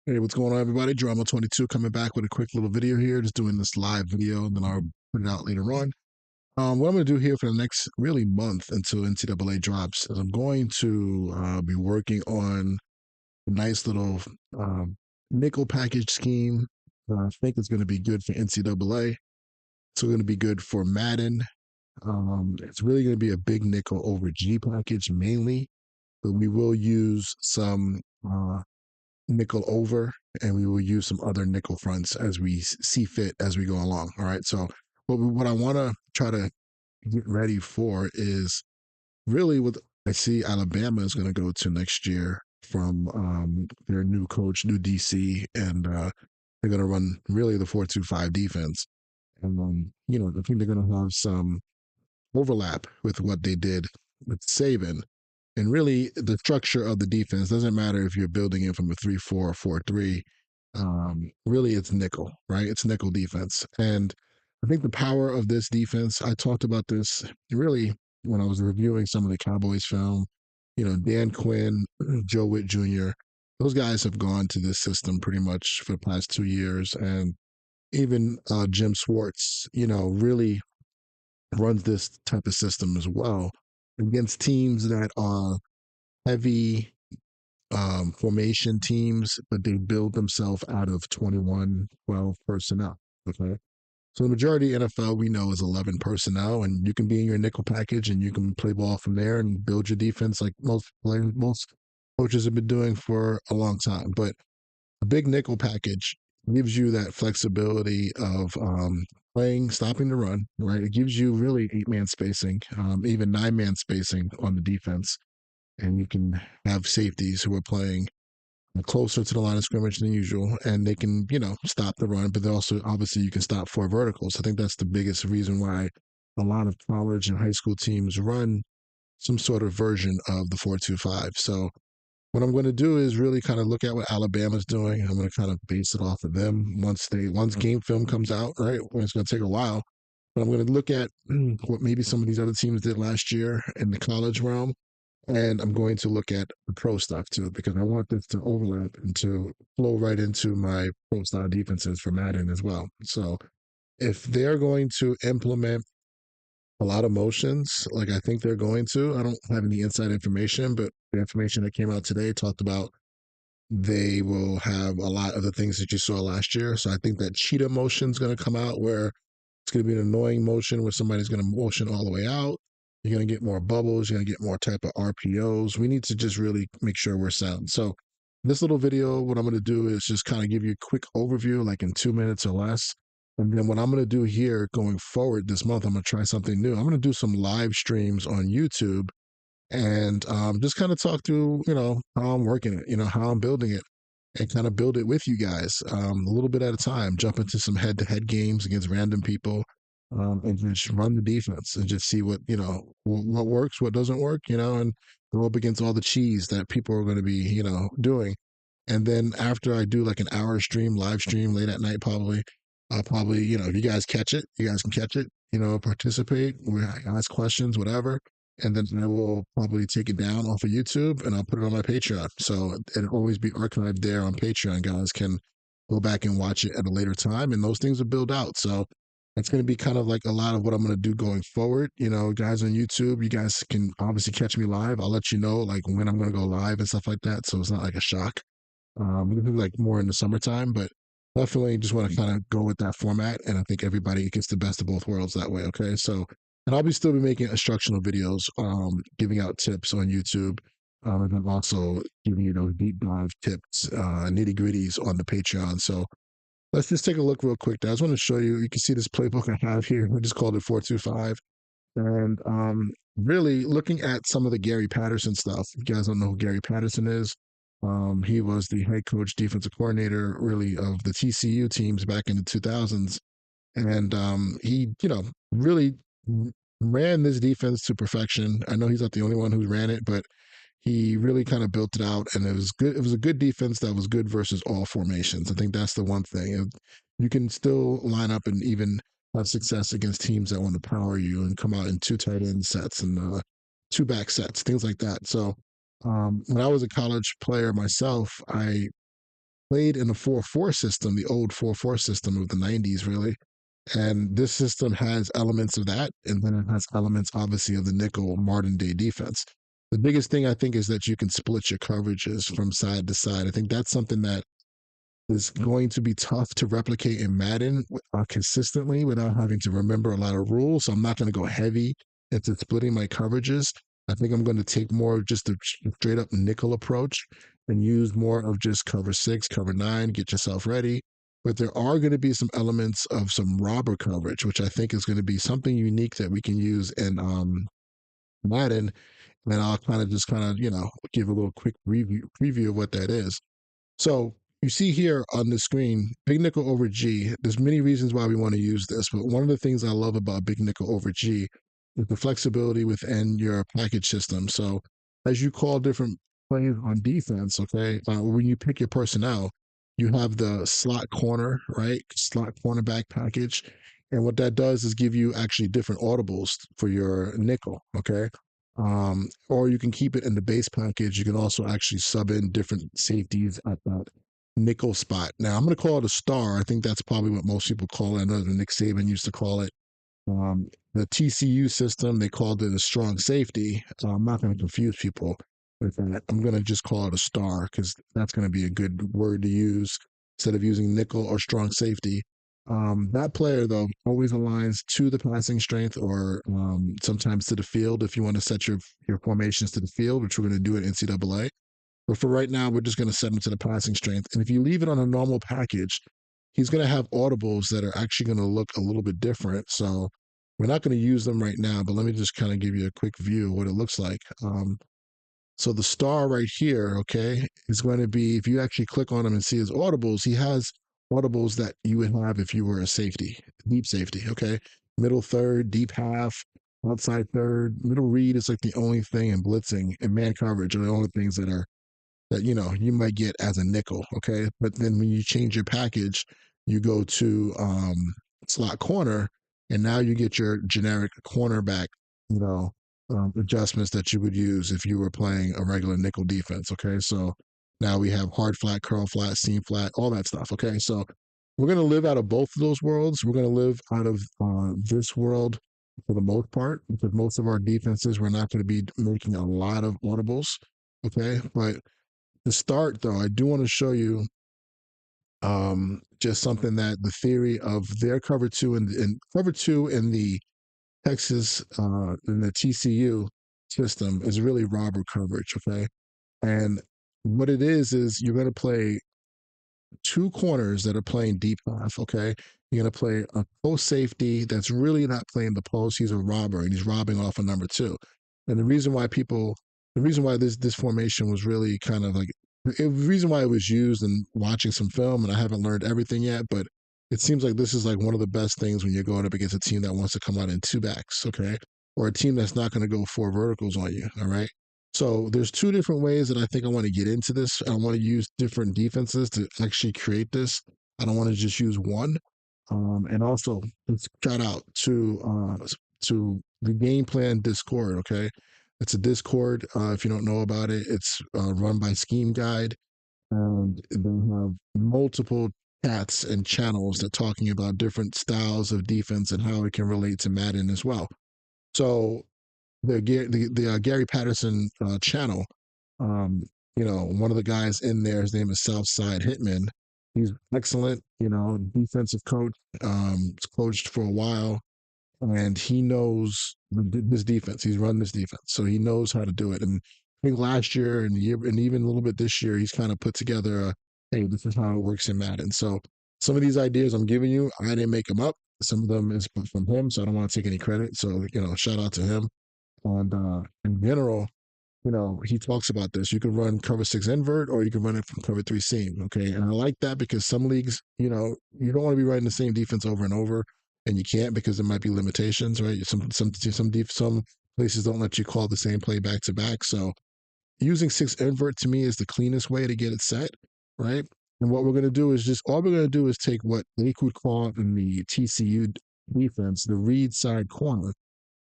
Hey, what's going on, everybody? Drama22 coming back with a quick little video here, just doing this live video, and then I'll put it out later on. What I'm going to do here for the next really month until NCAA drops is I'm going to be working on a nice little um, nickel package scheme. I think it's going to be good for NCAA. It's going to be good for Madden. It's really going to be a big nickel over G package mainly, but we will use some nickel over, and we will use some other nickel fronts as we see fit as we go along. All right. So what I want to try to get ready for is really what I see Alabama is going to go to next year from their new coach, new DC, and they're going to run really the 4-2-5 defense. And I think they're going to have some overlap with what they did with Saban. And really, the structure of the defense doesn't matter if you're building it from a 3-4 or 4-3. Really, it's nickel, right? It's nickel defense. And I think the power of this defense, I talked about this really when I was reviewing some of the Cowboys film. Dan Quinn, Joe Witt Jr., those guys have gone to this system pretty much for the past 2 years. And even Jim Schwartz, really runs this type of system as well against teams that are heavy formation teams, but they build themselves out of 21, 12 personnel. Okay. So the majority of NFL we know is 11 personnel, and you can be in your nickel package and you can play ball from there and build your defense like most players, most coaches have been doing for a long time. But a big nickel package gives you that flexibility of playing, stopping the run, right? It gives you really 8-man spacing, even 9-man spacing on the defense. And you can have safeties who are playing closer to the line of scrimmage than usual, and they can, stop the run, but they also, obviously, you can stop 4 verticals. I think that's the biggest reason why a lot of college and high school teams run some sort of version of the 4-2-5. So what I'm going to do is really kind of look at what Alabama's doing. I'm going to kind of base it off of them once game film comes out, right? It's going to take a while, but I'm going to look at what maybe some of these other teams did last year in the college realm, and I'm going to look at the pro stuff too, because I want this to overlap and to flow right into my pro style defenses for Madden as well. So if they're going to implement a lot of motions, like I think they're going to, I don't have any inside information, but the information that came out today talked about they will have a lot of the things that you saw last year. So I think that cheetah motion is going to come out where it's going to be an annoying motion where somebody's going to motion all the way out. You're going to get more bubbles. You're going to get more type of RPOs. We need to just really make sure we're sound. So this little video, what I'm going to do is just kind of give you a quick overview, like in 2 minutes or less. And then what I'm going to do here going forward this month, I'm going to try something new. I'm going to do some live streams on YouTube and just kind of talk through, how I'm working it, how I'm building it, and kind of build it with you guys a little bit at a time. Jump into some head-to-head games against random people, and just run the defense and just see what works, what doesn't work, and go up against all the cheese that people are going to be, doing. And then after I do like an hour stream, live stream late at night, probably, I'll probably, if you guys catch it, you guys can catch it, participate, ask questions, whatever. And then I will probably take it down off of YouTube and I'll put it on my Patreon. So it'll always be archived there on Patreon. Guys can go back and watch it at a later time, and those things will build out. So it's going to be kind of like a lot of what I'm going to do going forward. Guys on YouTube, you guys can obviously catch me live. I'll let you know like when I'm going to go live and stuff like that. So it's not like a shock. We can do like more in the summertime, but definitely just want to kind of go with that format. And I think everybody gets the best of both worlds that way. Okay. So, and I'll be still be making instructional videos, giving out tips on YouTube. And then also giving you those deep dive tips, nitty gritties on the Patreon. So let's just take a look real quick. I just want to show you, you can see this playbook I have here. We just called it 4-2-5. And really looking at some of the Gary Patterson stuff. You guys don't know who Gary Patterson is. He was the head coach, defensive coordinator, really of the TCU teams back in the 2000s, and he, really ran this defense to perfection. I know he's not the only one who ran it, but he really kind of built it out, and it was good. It was a good defense that was good versus all formations. I think that's the one thing. You can still line up and even have success against teams that want to power you and come out in 2 tight end sets and 2 back sets, things like that. So when I was a college player myself, I played in a 4-4 system, the old 4-4 system of the 90s, really. And this system has elements of that, and then it has elements, obviously, of the nickel modern day defense. The biggest thing I think is that you can split your coverages from side to side. I think that's something that is going to be tough to replicate in Madden consistently without having to remember a lot of rules. So I'm not going to go heavy into splitting my coverages. I think I'm going to take more of just a straight up nickel approach and use more of just cover six, cover nine, get yourself ready. But there are going to be some elements of some robber coverage, which I think is going to be something unique that we can use in Madden. And I'll give a little quick preview of what that is. So you see here on the screen, Big Nickel over G. There's many reasons why we want to use this, but one of the things I love about Big Nickel over G is the flexibility within your package system. So as you call different plays on defense, okay, when you pick your personnel, you have the slot corner, right? Slot cornerback package. And what that does is give you actually different audibles for your nickel, okay? Or you can keep it in the base package. You can also actually sub in different safeties at that nickel spot. Now, I'm going to call it a star. I think that's probably what most people call it. I know that Nick Saban used to call it. The TCU system, they called it a strong safety. I'm not going to confuse people with that. I'm going to just call it a star because that's going to be a good word to use instead of using nickel or strong safety. That player, though, always aligns to the passing strength or sometimes to the field if you want to set your formations to the field, which we're going to do at NCAA. But for right now, we're just going to set him to the passing strength. And if you leave it on a normal package, he's going to have audibles that are actually going to look a little bit different. So we're not going to use them right now, but let me just kind of give you a quick view of what it looks like. So the star right here, okay, is going to be, if you actually click on him and see his audibles, he has audibles that you would have if you were a safety, deep safety, okay? Middle third, deep half, outside third, middle read is like the only thing in blitzing and man coverage are the only things that you might get as a nickel, okay? But then when you change your package, you go to slot corner, and now you get your generic cornerback, you know, adjustments that you would use if you were playing a regular nickel defense, okay? So now we have hard flat, curl flat, seam flat, all that stuff, okay? So we're going to live out of both of those worlds. We're going to live out of this world for the most part because most of our defenses, we're not going to be making a lot of audibles, okay? But to start, though, I do want to show you just something that the theory of their cover two and cover two in the Texas in the TCU system is really robber coverage. Okay, and what it is you're going to play two corners that are playing deep half. Okay, you're going to play a post safety that's really not playing the post. He's a robber and he's robbing off a number two. And the reason why this formation was really kind of like the reason why it was used and watching some film, and I haven't learned everything yet, but it seems like this is like one of the best things when you're going up against a team that wants to come out in two backs, okay, or a team that's not going to go four verticals on you. All right. So there's two different ways that I think I want to get into this. I want to use different defenses to actually create this. I don't want to just use one. And also, shout out to the game plan Discord. Okay, it's a Discord. If you don't know about it, it's run by Scheme Guide, and they have multiple chats and channels that talking about different styles of defense and how it can relate to Madden as well. So the Gary Patterson channel. Um, one of the guys in there, his name is Southside Hitman. He's excellent, defensive coach. He's coached for a while, and he knows this defense. He's run this defense, so he knows how to do it. And I think last year and the year, and even a little bit this year, he's kind of put together a, hey, this is how it works in Madden. So some of these ideas I'm giving you, I didn't make them up. Some of them is from him, so I don't want to take any credit. So shout out to him. And in general, he talks about this. You can run cover six invert or you can run it from cover three seam. Okay. And I like that because some leagues, you don't want to be running the same defense over and over. And you can't because there might be limitations, right? Some places don't let you call the same play back to back. So using six invert to me is the cleanest way to get it set, right? And what we're going to do is all we're going to do is take what they would call in the TCU defense, the read side corner,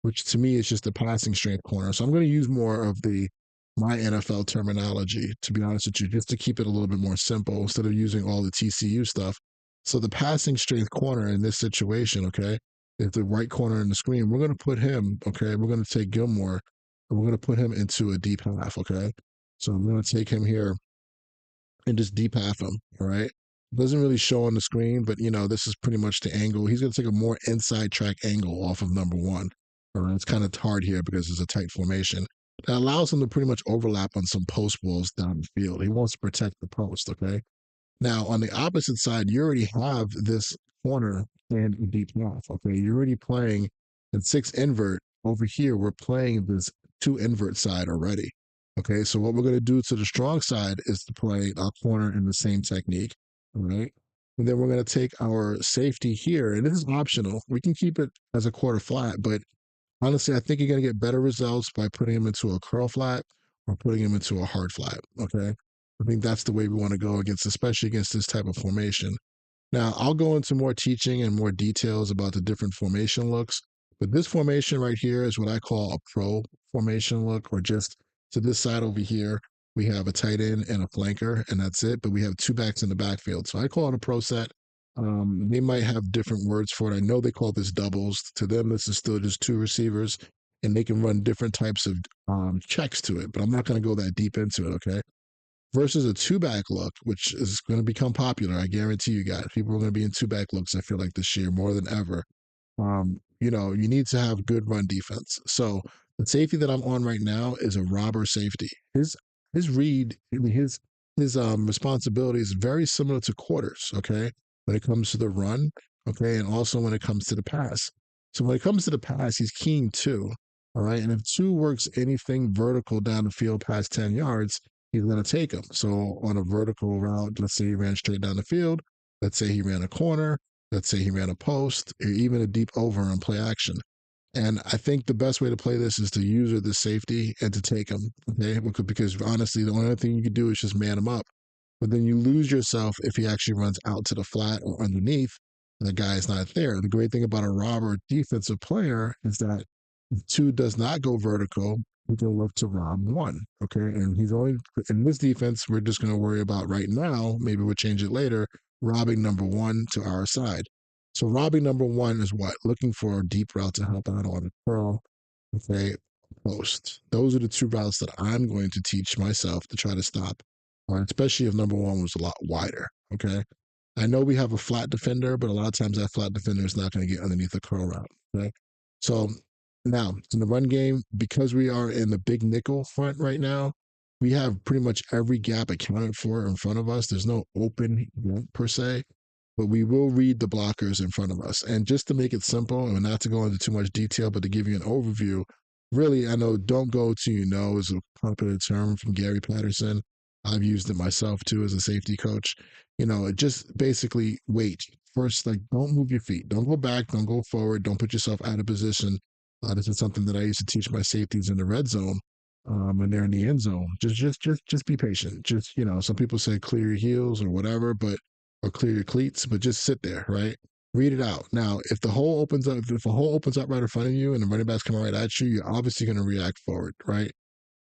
which to me is just the passing strength corner. So I'm going to use more of the my NFL terminology, to be honest with you, just to keep it a little bit more simple instead of using all the TCU stuff. So the passing strength corner in this situation, okay, is the right corner in the screen. We're going to put him, okay, we're going to take Gilmore and we're going to put him into a deep half, okay? So I'm going to take him here and just deep half him. All right. Doesn't really show on the screen, but this is pretty much the angle. He's going to take a more inside track angle off of number one. All right. It's kind of hard here because it's a tight formation. That allows him to pretty much overlap on some post balls down the field. He wants to protect the post. Okay. Now, on the opposite side, you already have this corner and deep half. Okay. You're already playing in six invert. Over here, we're playing this two invert side already. Okay. So, what we're going to do to the strong side is to play our corner in the same technique. All right. And then we're going to take our safety here. And this is optional. We can keep it as a quarter flat, but honestly, I think you're going to get better results by putting him into a curl flat or putting him into a hard flat. Okay. I think that's the way we want to go against, especially against this type of formation. Now, I'll go into more teaching and more details about the different formation looks, but this formation right here is what I call a pro formation look, or just to this side over here, we have a tight end and a flanker, and that's it, but we have two backs in the backfield. So I call it a pro set. They might have different words for it. I know they call this doubles. To them, this is still just two receivers, and they can run different types of checks to it, but I'm not going to go that deep into it, okay? Versus a two back look, which is going to become popular. I guarantee you guys, people are going to be in two back looks. I feel like this year more than ever. You need to have good run defense. So the safety that I'm on right now is a robber safety. His read, I mean, his responsibility is very similar to quarters. Okay, when it comes to the run, okay, and also when it comes to the pass. So when it comes to the pass, he's keen two. All right, and if two works anything vertical down the field past 10 yards, he's going to take them. So on a vertical route, let's say he ran straight down the field. Let's say he ran a corner. Let's say he ran a post or even a deep over on play action. And I think the best way to play this is to use the safety and to take him. Okay. Because honestly, the only other thing you can do is just man him up. But then you lose yourself if he actually runs out to the flat or underneath and the guy is not there. The great thing about a robber defensive player is that if two does not go vertical, we can look to rob one. Okay. And he's only in this defense, we're just going to worry about right now. Maybe we'll change it later, robbing number one to our side. So robbing number one is what? Looking for a deep route to help out on a curl, okay, post. Those are the two routes that I'm going to teach myself to try to stop, especially if number one was a lot wider. Okay. I know we have a flat defender, but a lot of times that flat defender is not going to get underneath the curl route. Okay. So now in the run game, because we are in the big nickel front right now, we have pretty much every gap accounted for in front of us. There's no open gap per se, but we will read the blockers in front of us. And just to make it simple and not to go into too much detail, but to give you an overview, really, I know don't go to you know is a popular term from Gary Patterson. I've used it myself too as a safety coach. Just basically wait. First, like don't move your feet. Don't go back. Don't go forward. Don't put yourself out of position. This is something that I used to teach my safeties in the red zone when they're in the end zone. Just be patient. Just some people say clear your heels or whatever, but or clear your cleats, but just sit there, right? Read it out. Now, if the hole opens up, if a hole opens up right in front of you and the running back's coming right at you, you're obviously going to react forward, right?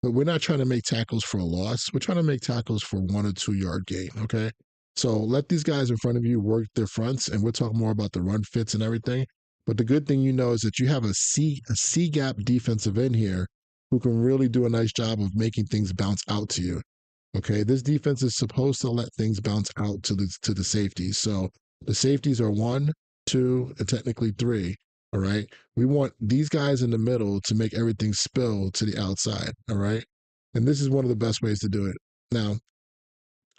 But we're not trying to make tackles for a loss. We're trying to make tackles for 1 or 2 yard gain. Okay. So let these guys in front of you work their fronts, and we'll talk more about the run fits and everything. But the good thing is that you have a C gap defensive end here who can really do a nice job of making things bounce out to you. Okay, this defense is supposed to let things bounce out to the safeties. So the safeties are 1, 2, and technically 3. All right. We want these guys in the middle to make everything spill to the outside. All right. And this is one of the best ways to do it. Now,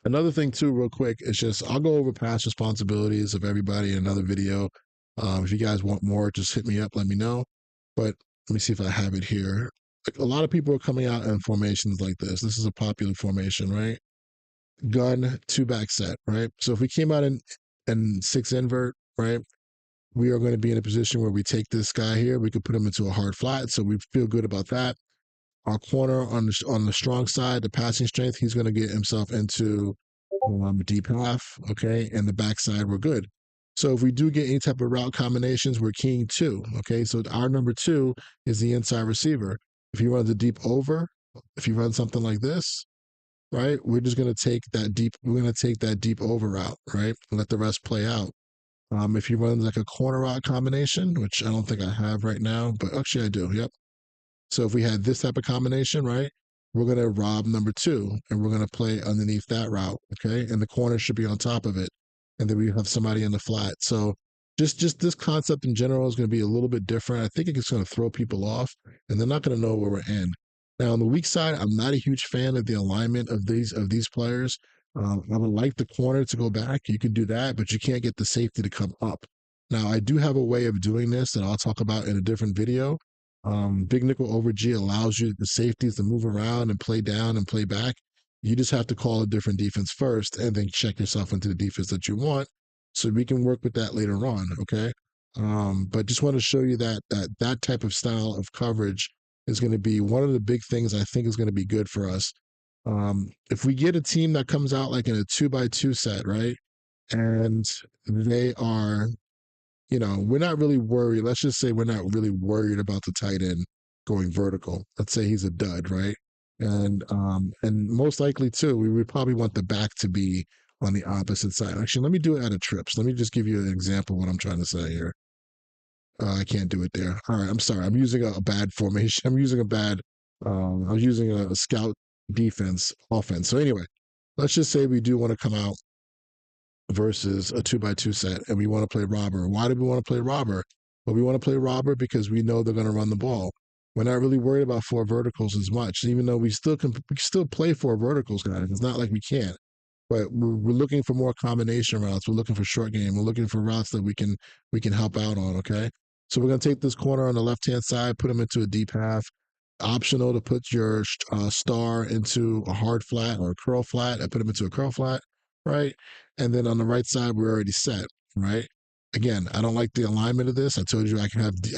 another thing too, real quick, is just I'll go over past responsibilities of everybody in another video. If you guys want more, just hit me up, let me know. But let me see if I have it here. Like a lot of people are coming out in formations like this. This is a popular formation, right? Gun two back set, right? So if we came out in six invert, right? We are going to be in a position where we take this guy here, we could put him into a hard flat. So we feel good about that. Our corner on the strong side, the passing strength, he's going to get himself into deep half, okay, and the backside, we're good. So if we do get any type of route combinations, we're king two, okay. So our number two is the inside receiver. If he runs a deep over, if you run something like this, right, we're just going to take that deep. We're going to take that deep over route, right, and let the rest play out. If you run like a corner route combination, which I don't think I have right now, but actually I do. Yep. So if we had this type of combination, right, we're going to rob number two and we're going to play underneath that route. Okay. And the corner should be on top of it. And then we have somebody in the flat. So just this concept in general is going to be a little bit different. I think it's going to throw people off and they're not going to know where we're in. Now on the weak side, I'm not a huge fan of the alignment of these players. I would like the corner to go back. You can do that, but you can't get the safety to come up. Now I do have a way of doing this that I'll talk about in a different video. Big nickel over G allows you the safeties to move around and play down and play back. You just have to call a different defense first and then check yourself into the defense that you want. So we can work with that later on. Okay. But just want to show you that type of style of coverage is going to be one of the big things I think is going to be good for us. If we get a team that comes out like in a 2x2 set, right? And they are, we're not really worried. Let's just say we're not really worried about the tight end going vertical. Let's say he's a dud, right? And most likely too, we would probably want the back to be on the opposite side. Actually, let me do it out of trips. Let me just give you an example of what I'm trying to say here. I can't do it there. All right, I'm sorry. I'm using a bad formation. I'm using a bad. I'm using a scout defense offense. So anyway, let's just say we do want to come out versus a 2x2 set and we want to play robber. Why do we want to play robber? Well, we want to play robber because we know they're going to run the ball. We're not really worried about four verticals as much, even though we still play four verticals, guys. It's not like we can't. But we're looking for more combination routes. We're looking for short game. We're looking for routes that we can help out on. Okay, so we're gonna take this corner on the left hand side, put him into a deep half. Optional to put your star into a hard flat or a curl flat. I put him into a curl flat, right? And then on the right side, we're already set, right? Again, I don't like the alignment of this. I told you I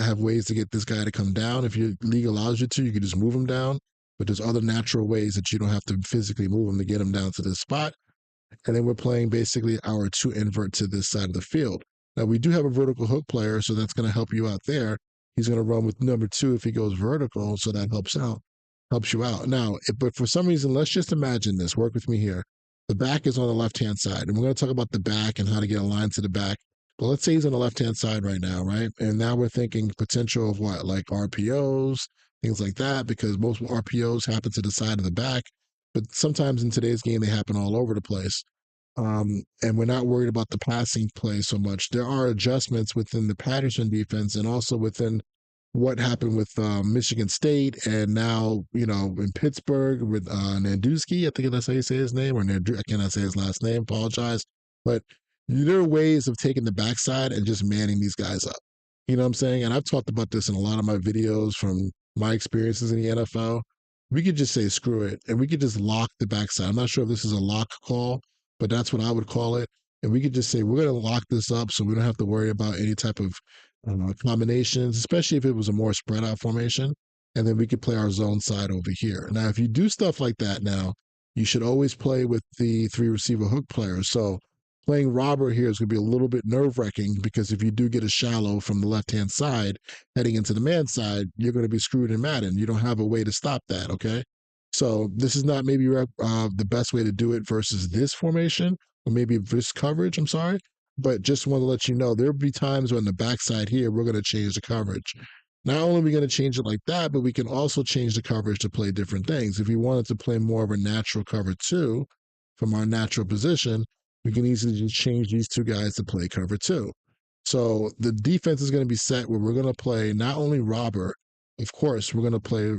have ways to get this guy to come down. If your league allows you to, you can just move him down. But there's other natural ways that you don't have to physically move him to get him down to this spot. And then we're playing basically our two invert to this side of the field. Now we do have a vertical hook player, so that's going to help you out there. He's going to run with number two if he goes vertical, so that helps you out. Now, but for some reason, let's just imagine this. Work with me here. The back is on the left hand side, and we're going to talk about the back and how to get a line to the back. But let's say he's on the left hand side right now, right? And now we're thinking potential of what, like RPOs, things like that, because most RPOs happen to the side of the back. But sometimes in today's game, they happen all over the place. And we're not worried about the passing play so much. There are adjustments within the Patterson defense and also within what happened with Michigan State and now, in Pittsburgh with Nandusky. I think that's how you say his name, or I cannot say his last name, apologize. But there are ways of taking the backside and just manning these guys up. You know what I'm saying? And I've talked about this in a lot of my videos from my experiences in the NFL. We could just say screw it and we could just lock the backside. I'm not sure if this is a lock call, but that's what I would call it. And we could just say we're going to lock this up so we don't have to worry about any type of combinations, especially if it was a more spread out formation. And then we could play our zone side over here. Now, if you do stuff like that now, you should always play with the three receiver hook players. So playing robber here is going to be a little bit nerve wracking because if you do get a shallow from the left hand side heading into the man side, you're going to be screwed in Madden. You don't have a way to stop that. Okay. So this is not maybe the best way to do it versus this formation or maybe this coverage. I'm sorry, but just want to let you know there'll be times when the backside here we're going to change the coverage. Not only are we going to change it like that, but we can also change the coverage to play different things. If we wanted to play more of a natural cover two from our natural position, we can easily just change these two guys to play cover two. So the defense is going to be set where we're going to play not only robber, of course, we're going to play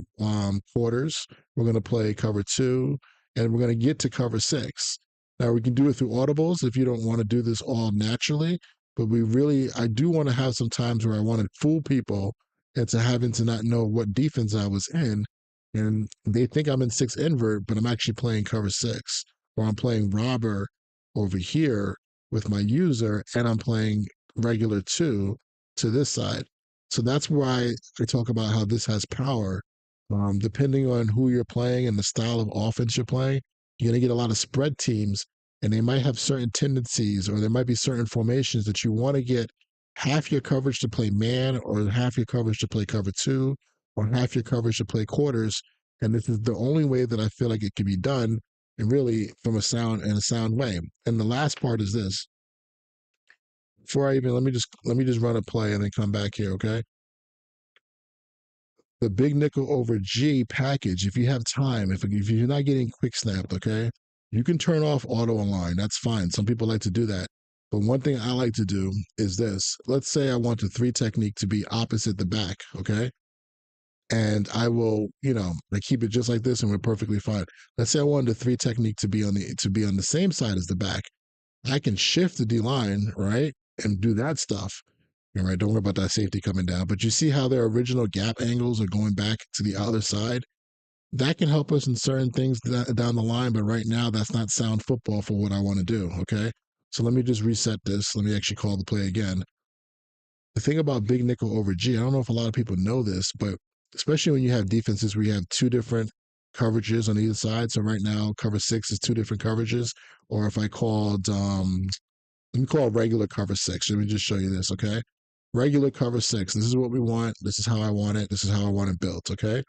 quarters, we're going to play cover two, and we're going to get to cover six. Now we can do it through audibles if you don't want to do this all naturally, but I do want to have some times where I want to fool people into having to not know what defense I was in. And they think I'm in six invert, but I'm actually playing cover six, or I'm playing robber over here with my user, and I'm playing regular two to this side. So that's why I talk about how this has power. Depending on who you're playing and the style of offense you're playing, you're going to get a lot of spread teams, and they might have certain tendencies, or there might be certain formations that you want to get half your coverage to play man, or half your coverage to play cover two, or half your coverage to play quarters. And this is the only way that I feel like it can be done, and really from a sound way. And the last part is this. Before I even let me just run a play and then come back here, okay? The big nickel over G package, if you have time, if you're not getting quick snapped, okay, you can turn off auto align. That's fine. Some people like to do that. But one thing I like to do is this. Let's say I want the three technique to be opposite the back, okay? And I will, I keep it just like this and we're perfectly fine. Let's say I wanted the three technique to be on the same side as the back. I can shift the D line, right? And do that stuff. All right, don't worry about that safety coming down. But you see how their original gap angles are going back to the other side? That can help us in certain things down the line, but right now that's not sound football for what I want to do. Okay. So let me just reset this. Let me actually call the play again. The thing about big nickel over G, I don't know if a lot of people know this, but especially when you have defenses where you have two different coverages on either side. So right now, cover six is two different coverages. Or if I called let me call regular cover six. Let me just show you this, okay? Regular cover six. This is what we want. This is how I want it. This is how I want it built, okay?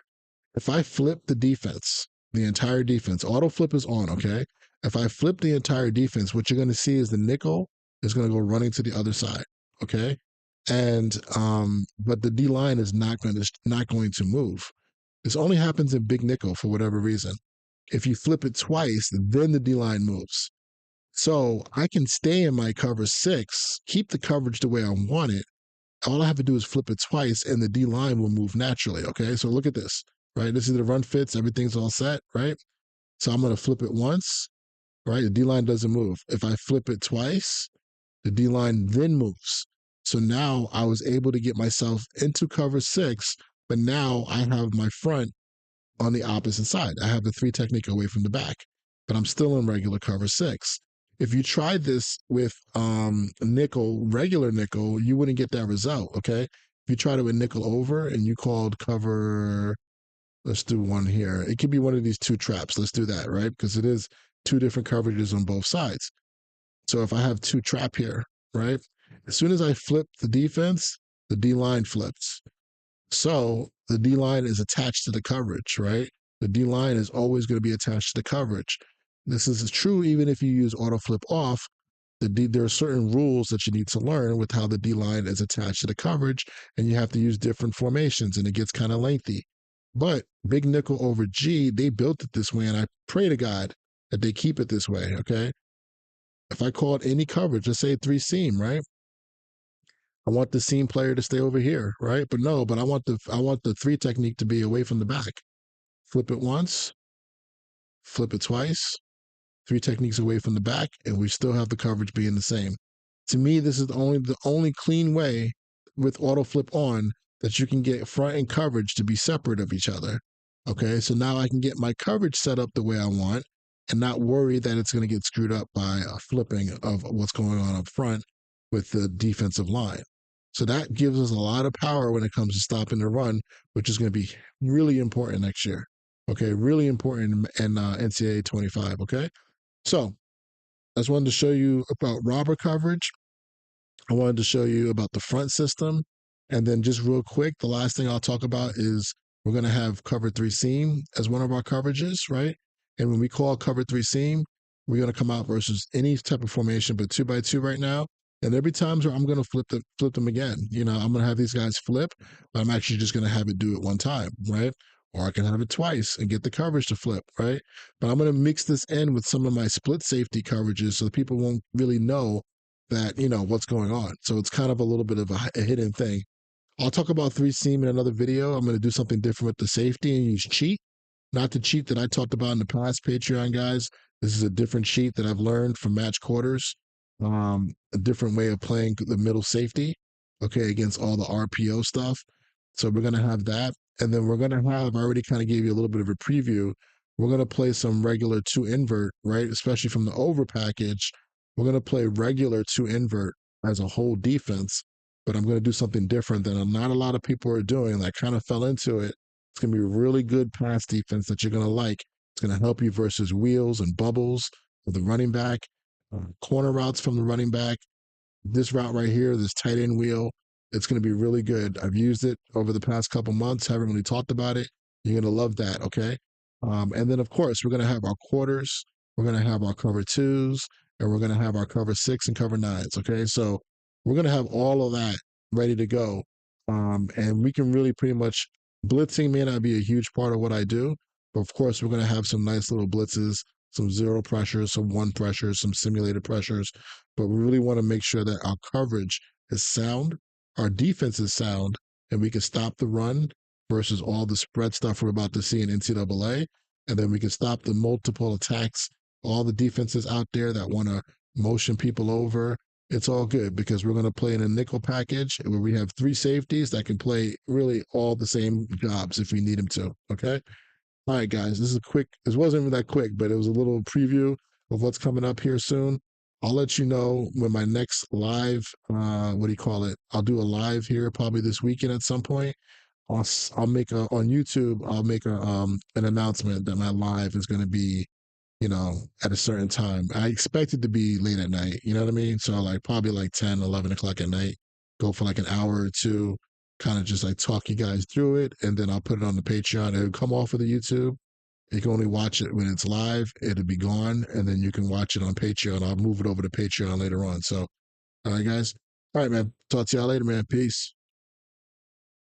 If I flip the defense, the entire defense, auto flip is on, okay? If I flip the entire defense, what you're going to see is the nickel is going to go running to the other side, okay? And but the D line is not going to move. This only happens in big nickel for whatever reason. If you flip it twice, then the D line moves. So I can stay in my cover six, keep the coverage the way I want it. All I have to do is flip it twice and the D line will move naturally. Okay. So look at this, right? This is the run fits, everything's all set, right? So I'm going to flip it once, right? The D line doesn't move. If I flip it twice, the D line then moves. So now I was able to get myself into cover six, but now I have my front on the opposite side. I have the three technique away from the back, but I'm still in regular cover six. If you tried this with nickel, regular nickel, you wouldn't get that result. Okay. If you tried it with nickel over and you called cover, let's do one here. It could be one of these two traps. Let's do that, right? Because it is two different coverages on both sides. So if I have two trap here, right? As soon as I flip the defense, the D line flips. So the D line is attached to the coverage, right? The D line is always going to be attached to the coverage. This is true even if you use auto flip off. There are certain rules that you need to learn with how the D line is attached to the coverage, and you have to use different formations, and it gets kind of lengthy. But big nickel over G, they built it this way, and I pray to God that they keep it this way. Okay. If I called any coverage, let's say three seam, right? I want the seam player to stay over here, right? But no, but I want the three technique to be away from the back. Flip it once, flip it twice, three techniques away from the back, and we still have the coverage being the same. To me, this is the only clean way with auto flip on that you can get front and coverage to be separate of each other. Okay, so now I can get my coverage set up the way I want and not worry that it's going to get screwed up by a flipping of what's going on up front with the defensive line. So that gives us a lot of power when it comes to stopping the run, which is going to be really important next year. Okay, really important in NCAA 25. Okay, so I just wanted to show you about robber coverage. I wanted to show you about the front system. And then just real quick, the last thing I'll talk about is we're going to have cover three seam as one of our coverages, right? And when we call cover three seam, we're going to come out versus any type of formation, but two by two right now. And there'll be times where I'm going to flip them again. I'm going to have these guys flip, but I'm actually just going to have it do it one time, right? Or I can have it twice and get the coverage to flip, right? But I'm going to mix this in with some of my split safety coverages so people won't really know that what's going on. So it's kind of a little bit of a hidden thing. I'll talk about three seam in another video. I'm going to do something different with the safety and use cheat, not the cheat that I talked about in the past. Patreon guys, this is a different cheat that I've learned from match quarters. A different way of playing the middle safety, okay, against all the RPO stuff. So we're going to have that, and then we're going to have. I already kind of gave you a little bit of a preview. We're going to play some regular two invert, right? Especially from the over package. We're going to play regular two invert as a whole defense, but I'm going to do something different than not a lot of people are doing. And I kind of fell into it. It's going to be a really good pass defense that you're going to like. It's going to help you versus wheels and bubbles with the running back, corner routes from the running back. This route right here, this tight end wheel, it's going to be really good. I've used it over the past couple months. Haven't really talked about it, You're gonna love that. Okay. And then of course we're gonna have our quarters, we're gonna have our cover twos, and we're gonna have our cover six and cover nines. Okay. So we're gonna have all of that ready to go. And we can really pretty much blitzing may not be a huge part of what I do, but of course we're gonna have some nice little blitzes, some zero pressures, some one pressures, some simulated pressures. But we really want to make sure that our coverage is sound, our defense is sound, and we can stop the run versus all the spread stuff we're about to see in NCAA. And then we can stop the multiple attacks, all the defenses out there that want to motion people over. It's all good because we're going to play in a nickel package where we have three safeties that can play really all the same jobs if we need them to. Okay. All right, guys, this is a quick, this wasn't even that quick, but it was a little preview of what's coming up here soon. I'll let you know when my next live, what do you call it? I'll do a live here probably this weekend at some point. I'll make a on YouTube. I'll make a an announcement that my live is going to be, at a certain time. I expect it to be late at night. You know what I mean? So like probably like 10, 11 o'clock at night. Go for like an hour or two, kind of just like talk you guys through it, and then I'll put it on the Patreon. It'll come off of the YouTube. You can only watch it when it's live. It'll be gone, and then you can watch it on Patreon. I'll move it over to Patreon later on. So, all right, guys. All right, man. Talk to y'all later, man. Peace.